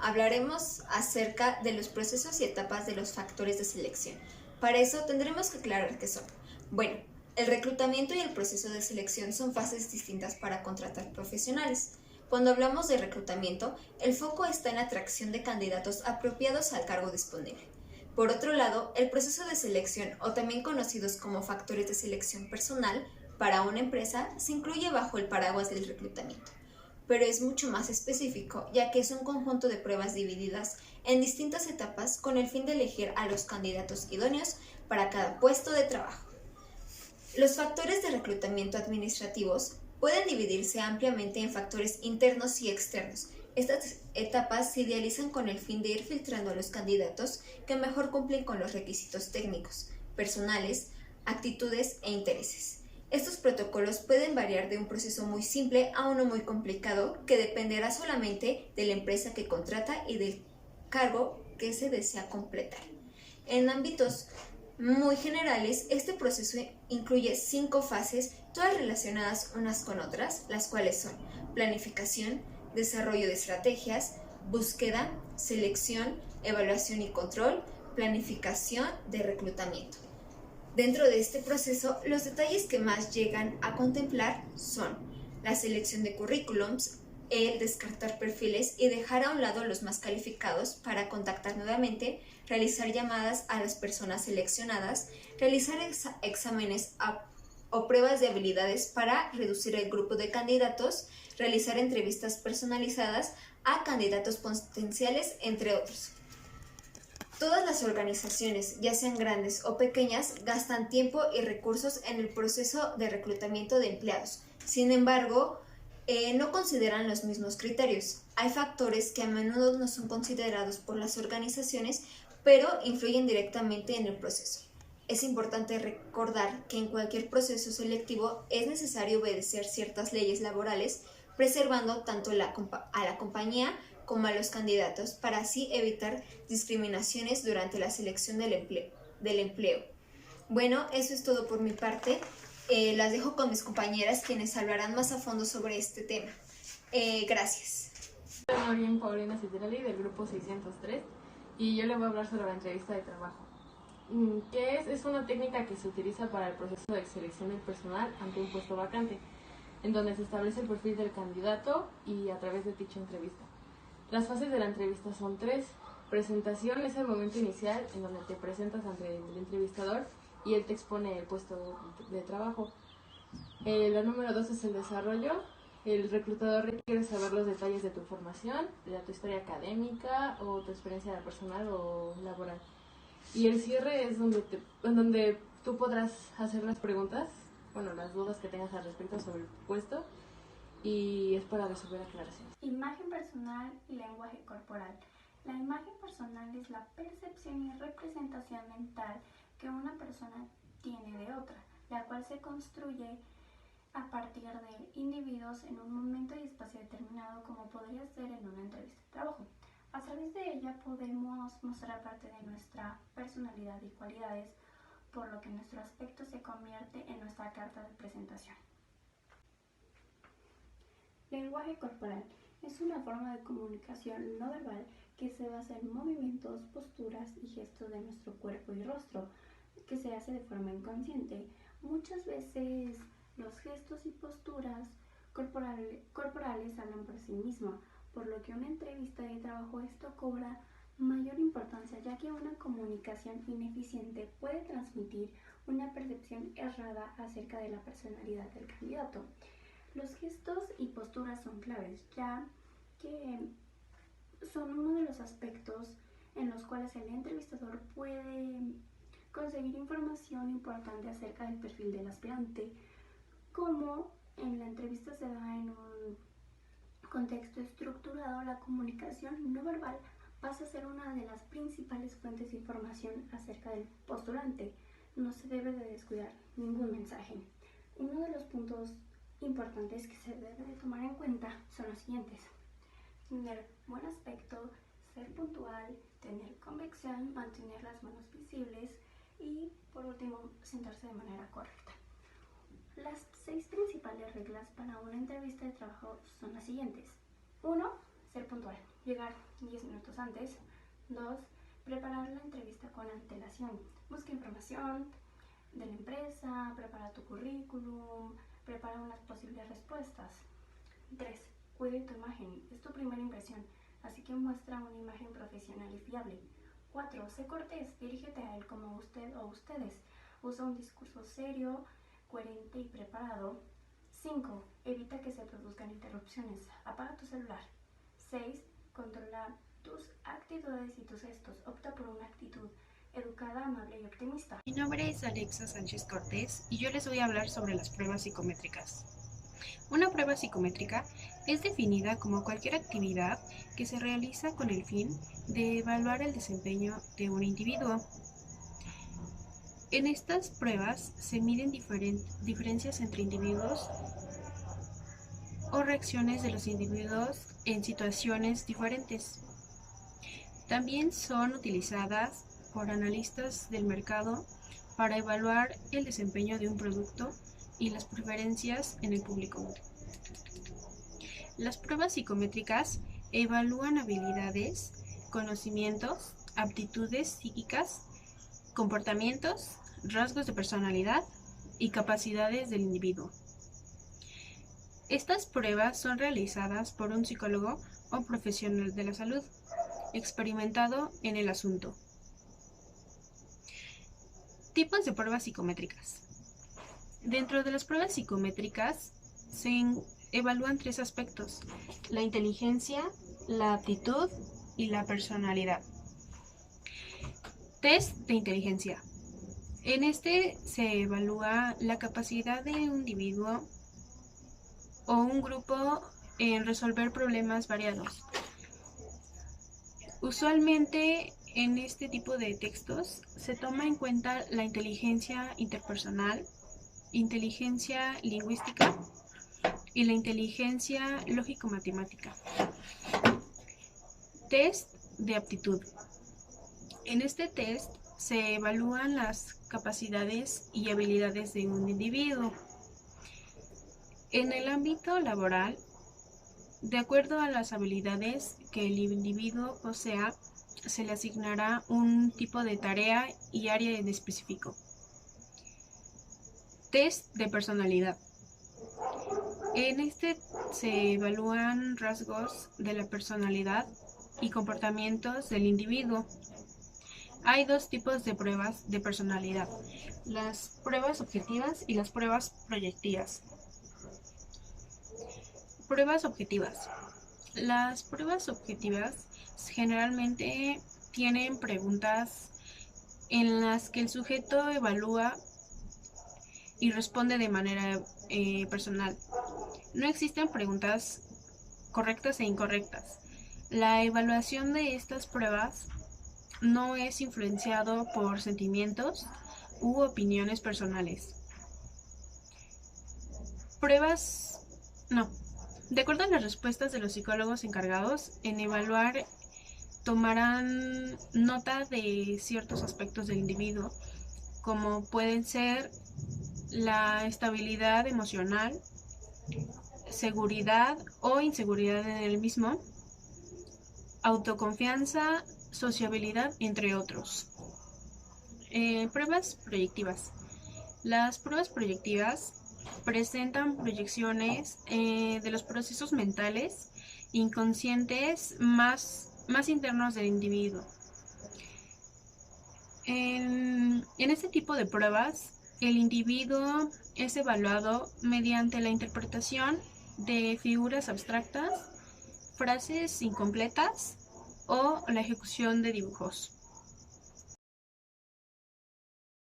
hablaremos acerca de los procesos y etapas de los factores de selección. Para eso tendremos que aclarar qué son. Bueno, el reclutamiento y el proceso de selección son fases distintas para contratar profesionales. Cuando hablamos de reclutamiento, el foco está en la atracción de candidatos apropiados al cargo disponible. Por otro lado, el proceso de selección, o también conocidos como factores de selección personal, para una empresa se incluye bajo el paraguas del reclutamiento, pero es mucho más específico, ya que es un conjunto de pruebas divididas en distintas etapas con el fin de elegir a los candidatos idóneos para cada puesto de trabajo. Los factores de reclutamiento administrativos pueden dividirse ampliamente en factores internos y externos. Estas etapas se idealizan con el fin de ir filtrando a los candidatos que mejor cumplen con los requisitos técnicos, personales, actitudes e intereses. Estos protocolos pueden variar de un proceso muy simple a uno muy complicado que dependerá solamente de la empresa que contrata y del cargo que se desea completar. En ámbitos muy generales, este proceso incluye 5 fases, todas relacionadas unas con otras, las cuales son planificación, desarrollo de estrategias, búsqueda, selección, evaluación y control, planificación de reclutamiento. Dentro de este proceso, los detalles que más llegan a contemplar son la selección de currículums, el descartar perfiles y dejar a un lado los más calificados para contactar nuevamente, realizar llamadas a las personas seleccionadas, realizar exámenes o pruebas de habilidades para reducir el grupo de candidatos, realizar entrevistas personalizadas a candidatos potenciales, entre otros. Todas las organizaciones, ya sean grandes o pequeñas, gastan tiempo y recursos en el proceso de reclutamiento de empleados. Sin embargo, no consideran los mismos criterios. Hay factores que a menudo no son considerados por las organizaciones, pero influyen directamente en el proceso. Es importante recordar que en cualquier proceso selectivo es necesario obedecer ciertas leyes laborales, preservando tanto a la compañía como a los candidatos para así evitar discriminaciones durante la selección del empleo. Bueno, eso es todo por mi parte. Las dejo con mis compañeras quienes hablarán más a fondo sobre este tema. Gracias. Soy Paulina Citrelli del grupo 603 y yo le voy a hablar sobre la entrevista de trabajo. ¿Qué es? Es una técnica que se utiliza para el proceso de selección del personal ante un puesto vacante, en donde se establece el perfil del candidato y a través de dicha entrevista. Las fases de la entrevista son 3. Presentación es el momento inicial en donde te presentas ante el entrevistador y él te expone el puesto de trabajo. La número 2 es el desarrollo. El reclutador requiere saber los detalles de tu formación, de tu historia académica o tu experiencia personal o laboral. Y el cierre es donde tú podrás hacer las preguntas, las dudas que tengas al respecto sobre el puesto, y es para resolver aclaraciones. Imagen personal y lenguaje corporal. La imagen personal es la percepción y representación mental que una persona tiene de otra, la cual se construye a partir de individuos en un momento y espacio determinado, como podría ser en una entrevista de trabajo. A través de ella podemos mostrar parte de nuestra personalidad y cualidades, por lo que nuestro aspecto se convierte en nuestra carta de presentación. Lenguaje corporal es una forma de comunicación no verbal que se basa en movimientos, posturas y gestos de nuestro cuerpo y rostro, que se hace de forma inconsciente. Muchas veces los gestos y posturas corporales hablan por sí mismos, por lo que una entrevista de trabajo esto cobra mayor importancia, ya que una comunicación ineficiente puede transmitir una percepción errada acerca de la personalidad del candidato. Los gestos y posturas son claves, ya que son uno de los aspectos en los cuales el entrevistador puede conseguir información importante acerca del perfil del aspirante. Como en la entrevista se da en un contexto estructurado, la comunicación no verbal pasa a ser una de las principales fuentes de información acerca del postulante. No se debe de descuidar ningún mensaje. Uno de los puntos importantes que se debe de tomar en cuenta son los siguientes: tener buen aspecto, ser puntual, tener convicción, mantener las manos visibles y, por último, sentarse de manera correcta. Las 6 principales reglas para una entrevista de trabajo son las siguientes. 1. ser puntual, llegar 10 minutos antes. 2. Preparar la entrevista con antelación. Busca información de la empresa, prepara tu currículum, prepara unas posibles respuestas. 3. Cuide tu imagen, es tu primera impresión, así que muestra una imagen profesional y fiable. 4. Sé cortés, dirígete a él como usted o ustedes. Usa un discurso serio, coherente y preparado. 5. Evita que se produzcan interrupciones. Apaga tu celular. 6. Controla tus actitudes y tus gestos. Opta por una actitud educada, amable y optimista. Mi nombre es Alexa Sánchez Cortés y yo les voy a hablar sobre las pruebas psicométricas. Una prueba psicométrica es definida como cualquier actividad que se realiza con el fin de evaluar el desempeño de un individuo. En estas pruebas se miden diferencias entre individuos o reacciones de los individuos en situaciones diferentes. También son utilizadas por analistas del mercado para evaluar el desempeño de un producto y las preferencias en el público. Las pruebas psicométricas evalúan habilidades, conocimientos, aptitudes psíquicas, comportamientos, rasgos de personalidad y capacidades del individuo. Estas pruebas son realizadas por un psicólogo o profesional de la salud experimentado en el asunto. Tipos de pruebas psicométricas. Dentro de las pruebas psicométricas se evalúan 3 aspectos: la inteligencia, la aptitud y la personalidad. Test de inteligencia. En este se evalúa la capacidad de un individuo o un grupo en resolver problemas variados. Usualmente en este tipo de textos se toma en cuenta la inteligencia interpersonal, inteligencia lingüística y la inteligencia lógico-matemática. Test de aptitud. En este test se evalúan las capacidades y habilidades de un individuo. En el ámbito laboral, de acuerdo a las habilidades que el individuo posea, se le asignará un tipo de tarea y área en específico. Test de personalidad. En este se evalúan rasgos de la personalidad y comportamientos del individuo. Hay 2 tipos de pruebas de personalidad: las pruebas objetivas y las pruebas proyectivas. Pruebas objetivas. Las pruebas objetivas generalmente tienen preguntas en las que el sujeto evalúa y responde de manera personal. No existen preguntas correctas e incorrectas. La evaluación de estas pruebas no es influenciado por sentimientos u opiniones personales. De acuerdo a las respuestas de los psicólogos encargados en evaluar, tomarán nota de ciertos aspectos del individuo, como pueden ser la estabilidad emocional, seguridad o inseguridad en el mismo, autoconfianza, sociabilidad, entre otros. Pruebas proyectivas. Las pruebas proyectivas presentan proyecciones de los procesos mentales inconscientes más internos del individuo. En este tipo de pruebas, el individuo es evaluado mediante la interpretación de figuras abstractas, frases incompletas o la ejecución de dibujos.